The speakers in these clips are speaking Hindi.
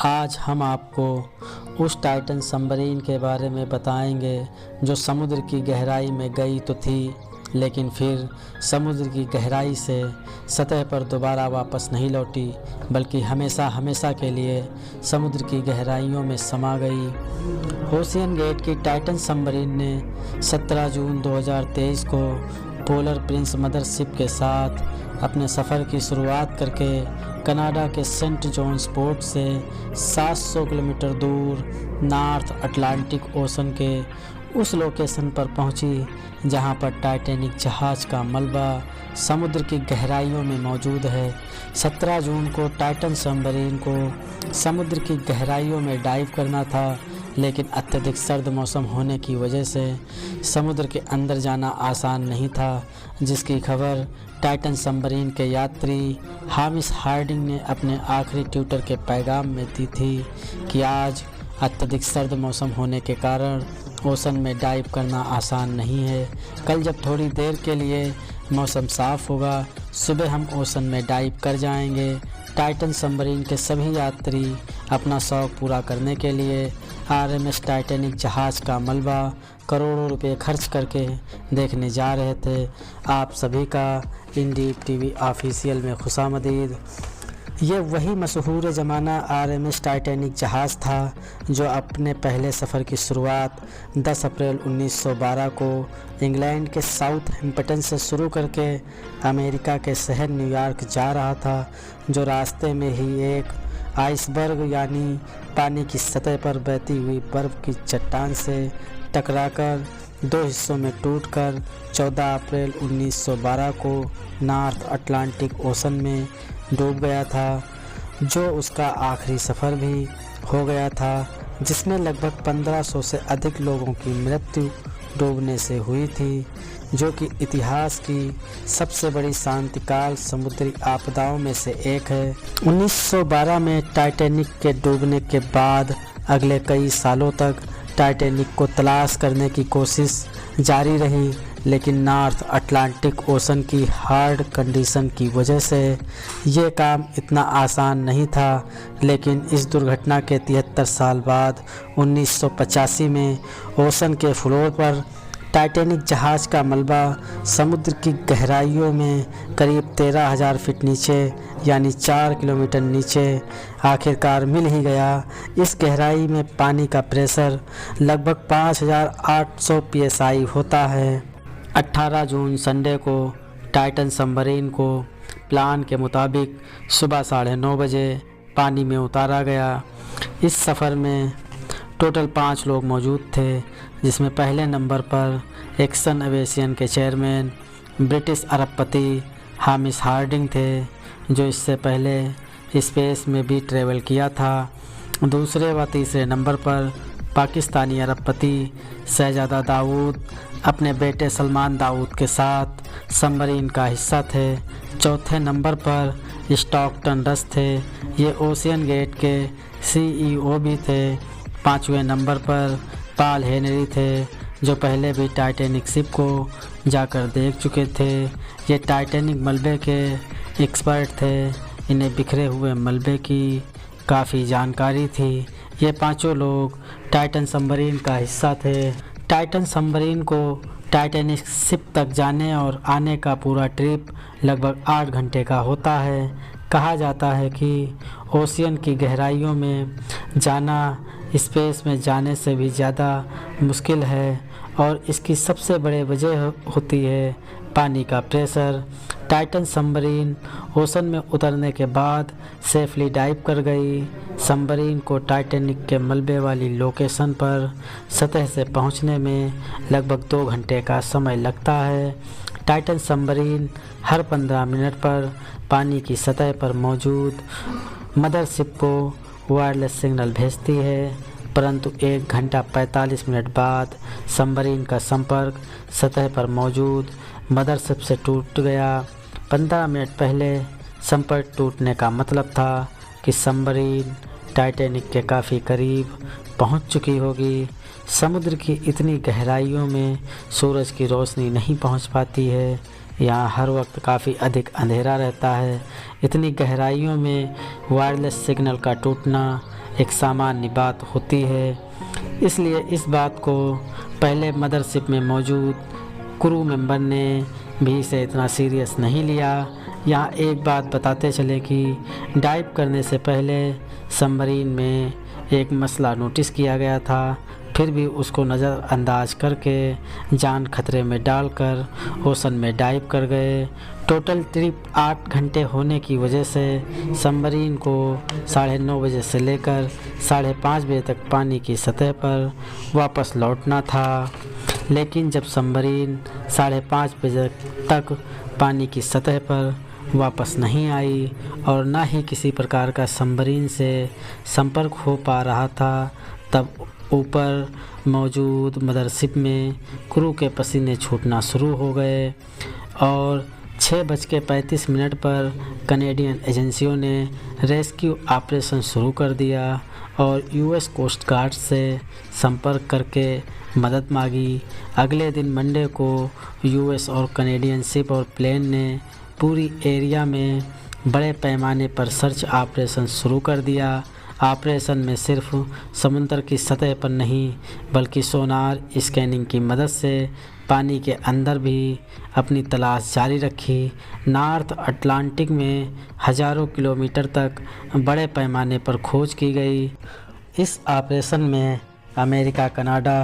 आज हम आपको उस टाइटन सबमरीन के बारे में बताएंगे जो समुद्र की गहराई में गई तो थी, लेकिन फिर समुद्र की गहराई से सतह पर दोबारा वापस नहीं लौटी, बल्कि हमेशा हमेशा के लिए समुद्र की गहराइयों में समा गई। ओशियन गेट की टाइटन सबमरीन ने 17 जून 2023 को पोलर प्रिंस मदरशिप के साथ अपने सफ़र की शुरुआत करके कनाडा के सेंट जॉन्स पोर्ट से 700 किलोमीटर दूर नॉर्थ अटलांटिक ओशन के उस लोकेशन पर पहुंची जहां पर टाइटैनिक जहाज का मलबा समुद्र की गहराइयों में मौजूद है। 17 जून को टाइटन सबमरीन को समुद्र की गहराइयों में डाइव करना था, लेकिन अत्यधिक सर्द मौसम होने की वजह से समुद्र के अंदर जाना आसान नहीं था, जिसकी खबर टाइटन सबमरीन के यात्री हामिश हार्डिंग ने अपने आखिरी ट्विटर के पैगाम में दी थी कि आज अत्यधिक सर्द मौसम होने के कारण ओशन में डाइव करना आसान नहीं है। कल जब थोड़ी देर के लिए मौसम साफ़ होगा, सुबह हम ओशन में डाइव कर जाएंगे। टाइटन सबमरीन के सभी यात्री अपना शौक़ पूरा करने के लिए आरएमएस टाइटैनिक जहाज़ का मलबा करोड़ों रुपए खर्च करके देखने जा रहे थे। आप सभी का इंडीप टीवी ऑफिशियल में खुशामदीद। ये वही मशहूर ज़माना आरएमएस टाइटैनिक जहाज़ था जो अपने पहले सफ़र की शुरुआत 10 अप्रैल 1912 को इंग्लैंड के साउथहैम्पटन से शुरू करके अमेरिका के शहर न्यूयॉर्क जा रहा था, जो रास्ते में ही एक आइसबर्ग यानी पानी की सतह पर बहती हुई बर्फ़ की चट्टान से टकराकर 2 हिस्सों में टूटकर 14 अप्रैल 1912 को नॉर्थ अटलांटिक ओशन में डूब गया था, जो उसका आखिरी सफ़र भी हो गया था, जिसमें लगभग 1500 से अधिक लोगों की मृत्यु डूबने से हुई थी, जो कि इतिहास की सबसे बड़ी शांतिकाल समुद्री आपदाओं में से एक है। 1912 में टाइटैनिक के डूबने के बाद अगले कई सालों तक टाइटैनिक को तलाश करने की कोशिश जारी रही, लेकिन नॉर्थ अटलांटिक ओशन की हार्ड कंडीशन की वजह से ये काम इतना आसान नहीं था। लेकिन इस दुर्घटना के 73 साल बाद 1985 में ओशन के फ्लोर पर टाइटैनिक जहाज़ का मलबा समुद्र की गहराइयों में करीब 13,000 फीट नीचे यानी 4 किलोमीटर नीचे आखिरकार मिल ही गया। इस गहराई में पानी का प्रेशर लगभग 5,800 psi होता है। 18 जून संडे को टाइटन सबमरीन को प्लान के मुताबिक सुबह 9:30 बजे पानी में उतारा गया। इस सफ़र में टोटल 5 लोग मौजूद थे, जिसमें पहले नंबर पर एक्सन एविएशन के चेयरमैन ब्रिटिश अरबपति हामिश हार्डिंग थे, जो इससे पहले स्पेस में भी ट्रेवल किया था। दूसरे व तीसरे नंबर पर पाकिस्तानी अरबपति शहजादा दाऊद अपने बेटे सलमान दाऊद के साथ सबमरीन का हिस्सा थे। चौथे नंबर पर स्टॉकटन रस थे, ये ओशियन गेट के CEO भी थे। 5वें नंबर पर पॉल हेनरी थे, जो पहले भी टाइटैनिक शिप को जाकर देख चुके थे। ये टाइटैनिक मलबे के एक्सपर्ट थे, इन्हें बिखरे हुए मलबे की काफ़ी जानकारी थी। ये 5 लोग टाइटन सबमरीन का हिस्सा थे। टाइटन सबमरीन को टाइटैनिक शिप तक जाने और आने का पूरा ट्रिप लगभग 8 घंटे का होता है। कहा जाता है कि ओशियन की गहराइयों में जाना स्पेस में जाने से भी ज़्यादा मुश्किल है, और इसकी सबसे बड़ी वजह होती है पानी का प्रेशर। टाइटन सबमरीन ओशन में उतरने के बाद सेफली डाइव कर गई। सबमरीन को टाइटैनिक के मलबे वाली लोकेशन पर सतह से पहुंचने में लगभग 2 घंटे का समय लगता है। टाइटन सबमरीन हर 15 मिनट पर पानी की सतह पर मौजूद मदरशिप को वायरलेस सिग्नल भेजती है, परंतु 1 घंटा 45 मिनट बाद सबमरीन का संपर्क सतह पर मौजूद मदरशिप से टूट गया। 15 मिनट पहले संपर्क टूटने का मतलब था कि सबमरीन टाइटैनिक के काफ़ी करीब पहुंच चुकी होगी। समुद्र की इतनी गहराइयों में सूरज की रोशनी नहीं पहुंच पाती है, यहाँ हर वक्त काफ़ी अधिक अंधेरा रहता है। इतनी गहराइयों में वायरलेस सिग्नल का टूटना एक सामान्य बात होती है। इसलिए इस बात को पहले मदरशिप में मौजूद क्रू मेंबर ने भी इसे इतना सीरियस नहीं लिया। यहाँ एक बात बताते चले कि डाइव करने से पहले सबमरीन में एक मसला नोटिस किया गया था, फिर भी उसको नज़रअंदाज करके जान खतरे में डालकर ओशन में डाइव कर गए। टोटल ट्रिप 8 घंटे होने की वजह से सबमरीन को 9:30 बजे से लेकर 5:30 बजे तक पानी की सतह पर वापस लौटना था। लेकिन जब सबमरीन 5:30 बजे तक पानी की सतह पर वापस नहीं आई और ना ही किसी प्रकार का सबमरीन से संपर्क हो पा रहा था, तब ऊपर मौजूद मदरशिप में क्रू के पसीने छूटना शुरू हो गए और 6:35 पर कनेडियन एजेंसियों ने रेस्क्यू ऑपरेशन शुरू कर दिया और यूएस कोस्ट गार्ड से संपर्क करके मदद मांगी। अगले दिन मंडे को यूएस और कनेडियन शिप और प्लेन ने पूरी एरिया में बड़े पैमाने पर सर्च ऑपरेशन शुरू कर दिया। ऑपरेशन में सिर्फ समुद्र की सतह पर नहीं बल्कि सोनार स्कैनिंग की मदद से पानी के अंदर भी अपनी तलाश जारी रखी। नॉर्थ अटलांटिक में हज़ारों किलोमीटर तक बड़े पैमाने पर खोज की गई। इस ऑपरेशन में अमेरिका कनाडा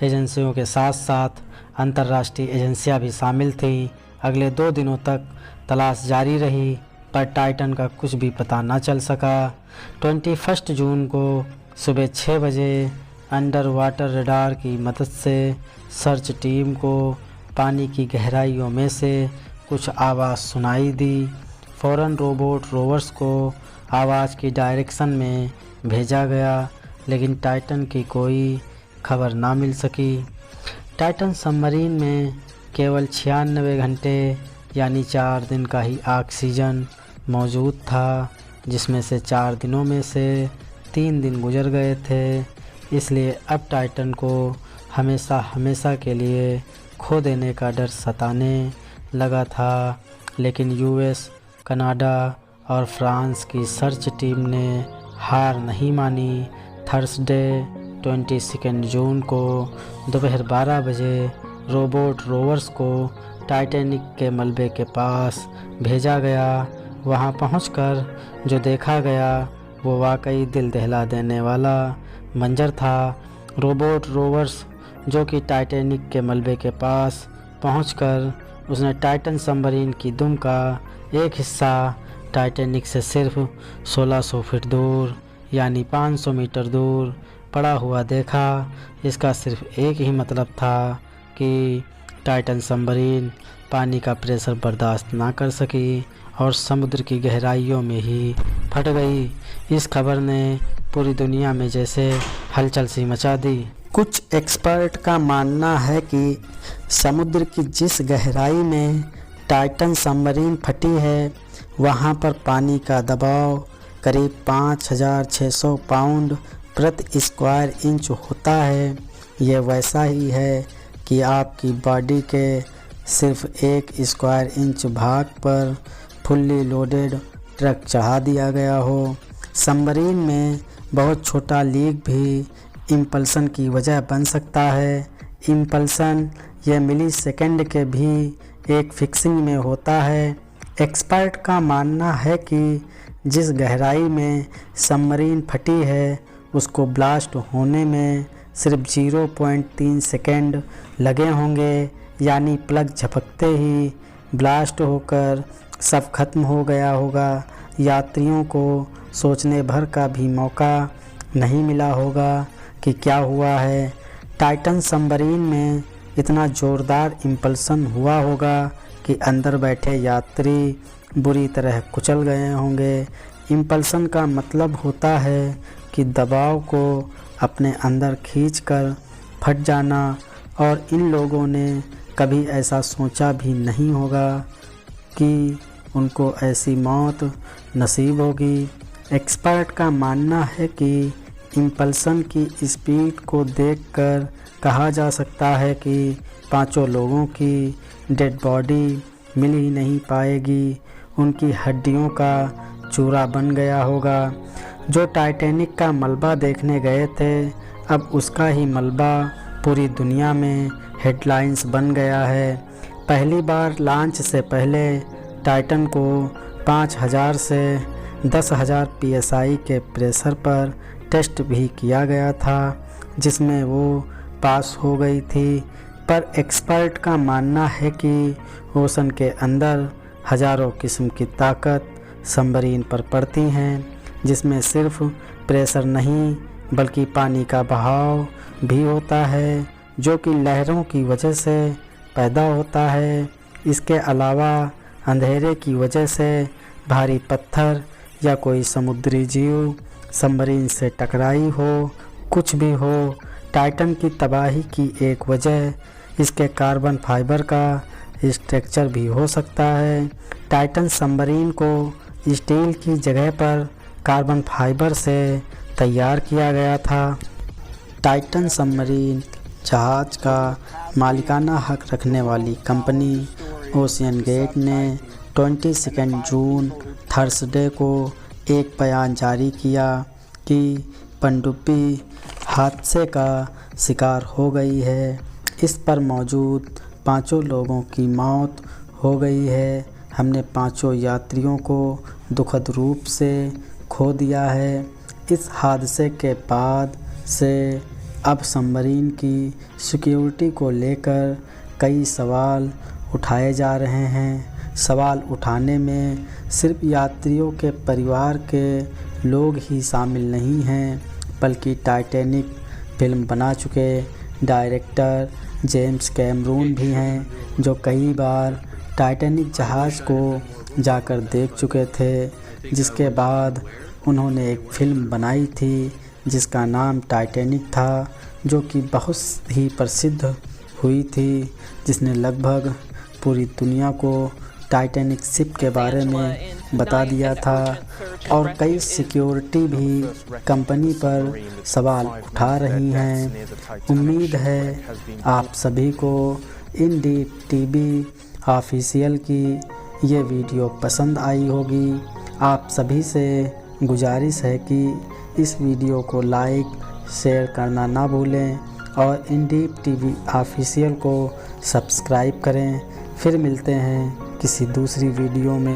एजेंसियों के साथ साथ अंतर्राष्ट्रीय एजेंसियां भी शामिल थीं। अगले 2 दिनों तक तलाश जारी रही पर टाइटन का कुछ भी पता न चल सका। 21 जून को सुबह 6 बजे अंडर वाटर रडार की मदद से सर्च टीम को पानी की गहराइयों में से कुछ आवाज़ सुनाई दी। फ़ौरन रोवर्स को आवाज़ की डायरेक्शन में भेजा गया, लेकिन टाइटन की कोई खबर ना मिल सकी। टाइटन सबमरीन में केवल 96 घंटे यानी 4 दिन का ही ऑक्सीजन मौजूद था, जिसमें से 4 दिनों में से 3 दिन गुजर गए थे। इसलिए अब टाइटन को हमेशा के लिए खो देने का डर सताने लगा था। लेकिन यूएस, कनाडा और फ्रांस की सर्च टीम ने हार नहीं मानी। थर्सडे 22 जून को दोपहर 12 बजे रोवर्स को टाइटैनिक के मलबे के पास भेजा गया। वहां पहुंचकर जो देखा गया वो वाकई दिल दहला देने वाला मंजर था। रोवर्स जो कि टाइटैनिक के मलबे के पास पहुंचकर उसने टाइटन सबमरीन की दुम का एक हिस्सा टाइटैनिक से सिर्फ 1600 फीट दूर यानी 500 मीटर दूर पड़ा हुआ देखा। इसका सिर्फ एक ही मतलब था कि टाइटन सबमरीन पानी का प्रेशर बर्दाश्त ना कर सकी और समुद्र की गहराइयों में ही फट गई। इस खबर ने पूरी दुनिया में जैसे हलचल सी मचा दी। कुछ एक्सपर्ट का मानना है कि समुद्र की जिस गहराई में टाइटन सबमरीन फटी है वहाँ पर पानी का दबाव करीब 5600 पाउंड प्रति स्क्वायर इंच होता है। यह वैसा ही है कि आपकी बॉडी के सिर्फ 1 स्क्वायर इंच भाग पर फुल्ली लोडेड ट्रक चढ़ा दिया गया हो। सबमरीन में बहुत छोटा लीक भी इम्पल्सन की वजह बन सकता है। इम्पल्सन यह मिली सेकेंड के भी एक फिक्सिंग में होता है। एक्सपर्ट का मानना है कि जिस गहराई में सबमरीन फटी है उसको ब्लास्ट होने में सिर्फ 0.3 सेकेंड लगे होंगे, यानी प्लग झपकते ही ब्लास्ट होकर सब खत्म हो गया होगा। यात्रियों को सोचने भर का भी मौका नहीं मिला होगा कि क्या हुआ है। टाइटन सबमरीन में इतना ज़ोरदार इम्पल्सन हुआ होगा कि अंदर बैठे यात्री बुरी तरह कुचल गए होंगे। इम्पल्सन का मतलब होता है कि दबाव को अपने अंदर खींचकर फट जाना, और इन लोगों ने कभी ऐसा सोचा भी नहीं होगा कि उनको ऐसी मौत नसीब होगी। एक्सपर्ट का मानना है कि इम्पल्सन की स्पीड को देखकर कहा जा सकता है कि 5 लोगों की डेड बॉडी मिल ही नहीं पाएगी, उनकी हड्डियों का चूरा बन गया होगा। जो टाइटैनिक का मलबा देखने गए थे, अब उसका ही मलबा पूरी दुनिया में हेडलाइंस बन गया है। पहली बार लॉन्च से पहले टाइटन को 5000 से 10,000 PSI के प्रेशर पर टेस्ट भी किया गया था, जिसमें वो पास हो गई थी। पर एक्सपर्ट का मानना है कि ओशन के अंदर हज़ारों किस्म की ताकत सबमरीन पर पड़ती हैं, जिसमें सिर्फ प्रेशर नहीं बल्कि पानी का बहाव भी होता है, जो कि लहरों की वजह से पैदा होता है। इसके अलावा अंधेरे की वजह से भारी पत्थर या कोई समुद्री जीव सबमरीन से टकराई हो, कुछ भी हो, टाइटन की तबाही की एक वजह इसके कार्बन फाइबर का स्ट्रक्चर भी हो सकता है। टाइटन सबमरीन को स्टील की जगह पर कार्बन फाइबर से तैयार किया गया था। टाइटन सबमरीन जहाज़ का मालिकाना हक रखने वाली कंपनी ओशियन गेट ने 22 जून थर्सडे को एक बयान जारी किया कि पनडुब्बी हादसे का शिकार हो गई है। इस पर मौजूद 5 लोगों की मौत हो गई है। हमने 5 यात्रियों को दुखद रूप से खो दिया है। इस हादसे के बाद से अब सबमरीन की सिक्योरिटी को लेकर कई सवाल उठाए जा रहे हैं। सवाल उठाने में सिर्फ यात्रियों के परिवार के लोग ही शामिल नहीं हैं, बल्कि टाइटैनिक फिल्म बना चुके डायरेक्टर जेम्स कैमरून भी हैं, जो कई बार टाइटैनिक जहाज़ को जाकर देख चुके थे, जिसके बाद उन्होंने एक फ़िल्म बनाई थी जिसका नाम टाइटैनिक था, जो कि बहुत ही प्रसिद्ध हुई थी, जिसने लगभग पूरी दुनिया को टाइटैनिक शिप के बारे में बता दिया था। और कई सिक्योरिटी भी कंपनी पर सवाल उठा रही हैं। उम्मीद है आप सभी को इंडी टीवी ऑफिशियल की ये वीडियो पसंद आई होगी। आप सभी से गुजारिश है कि इस वीडियो को लाइक शेयर करना ना भूलें और इंडी टीवी ऑफिशियल को सब्सक्राइब करें। फिर मिलते हैं किसी दूसरी वीडियो में।